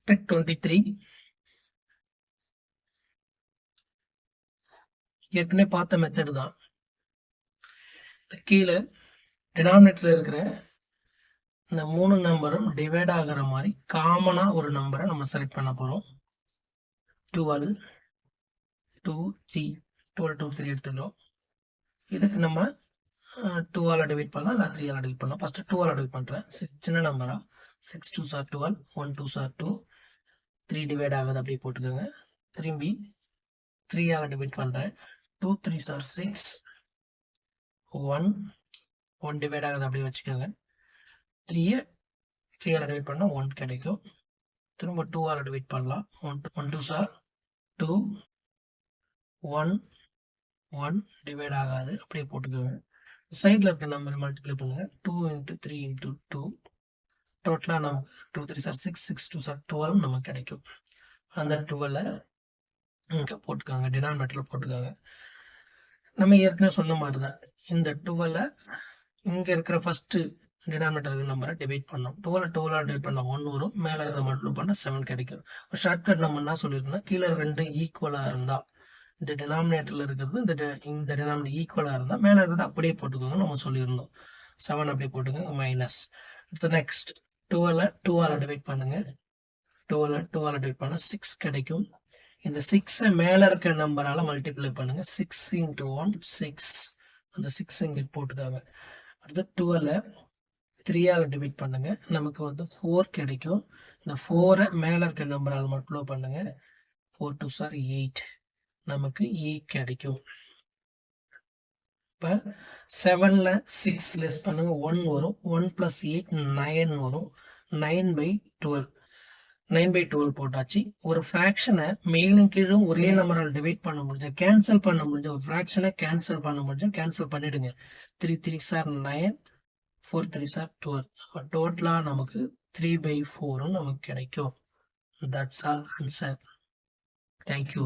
Trick 23. ஏற்கனவே பார்த்த method தான். கீழே டினாமினேட்டர்ல இருக்கிற இந்த 3 நம்பரும் டிவைட் ஆகிற மாதிரி காமனா ஒரு நம்பரை நம்ம செலக்ட் பண்ண போறோம். 12, 2, 3, 12, 2, 3 எடுத்துக்கிறோம். இதுக்கு நம்ம 2 ஆல டிவைட் பண்ணலாம், இல்லை 3 ஆல டிவைட் பண்ணலாம். ஃபர்ஸ்ட் 2 ஆல டிவைட் பண்றேன். சின்ன நம்பரா 6 2s are 12, 1 2s are 2, 3 divide ஆகுது அப்படியே போட்டுக்கோங்க. திரும்பி 3 ஆல டிவைட் பண்றேன். 2 3s are 6, 1 டிவைட் ஆகுது அப்படியே வச்சுக்கோங்க. 3 ஆல டிவைட் பண்ணா 1 கிடைக்கும். திரும்ப 2 ஆல டிவைட் பண்ணலாம். 1 2s are 2, 1 டிவைட் ஆகாது அப்படியே போட்டுக்கோங்க. சைட்ல இருக்க நம்பர் மல்டிப்ளை பண்ணுங்க. 2 × 3 × 2 டோட்டலா நமக்கு 2 3s are 6, 6 2s are 12 நமக்கு கிடைக்கும். அந்த 12 இங்க போட்டுக்கோங்க, டினாமினேட்டர்ல போட்டுக்கோங்க. நம்ம ஏற்கனவே சொன்ன மாதிரி தான் இந்த 12 இங்க இருக்கிற ஃபர்ஸ்ட் டினாமினேட்டர் நம்பரை டிவைட் பண்ணோம். 12 டிவைட் பண்ணா 1 வரும், மேல இருக்கிற மல்டிப்ளை பண்ணா 7 கிடைக்கும். ஷார்ட்கட் நம்ம என்ன சொல்லிருக்கோம், கீழே 2 ஈக்குவலா இருந்தா இந்த டினாமினேட்டர்ல இருக்கிறது இந்த டினாமினேட்டர் ஈக்குவலா இருந்தா மேல இருக்கிறது அப்படியே போட்டுக்கோங்க நம்ம சொல்லியிருந்தோம். 7 அப்படியே போட்டுக்கோங்க மைனஸ். நெக்ஸ்ட் 12 2 ஆல டிவைட் பண்ணுங்க. 12 2 ஆல டிவைட் பண்ணா 6 கிடைக்கும். இந்த 6 மேல இருக்க நம்பரால மல்டிப்ளை பண்ணுங்க. 6 × 1 6, அந்த 6 இங்க போட்டுக்காங்க. அடுத்து 12 3 ஆல டிவைட் பண்ணுங்க, நமக்கு வந்து 4 கிடைக்கும். இந்த 4 மேல இருக்க நம்பரால மல்டிப்ளை பண்ணுங்க. 4 2s are 8, நமக்கு 8 கிடைக்கும். இப்ப 7ல 6 லெஸ் பண்ணுங்க, 1 வரும். 1 + 8 9 வரும். 9/12 9/12 போட்டாச்சு. ஒரு ஃபிராக்ஷனை மேலும் கீழும் ஒரே நம்பரால் டிவைட் பண்ண முடிஞ்ச, கேன்சல் பண்ண முடிஞ்ச, ஒரு ஃபிராக்ஷனை கேன்சல் பண்ண முடிஞ்ச கேன்சல் பண்ணிடுங்க. 3 3s are 9, 4 3s are 12. டோட்டலா நமக்கு 3/4 நமக்கு கிடைக்கும். That's all answer. தேங்க்யூ.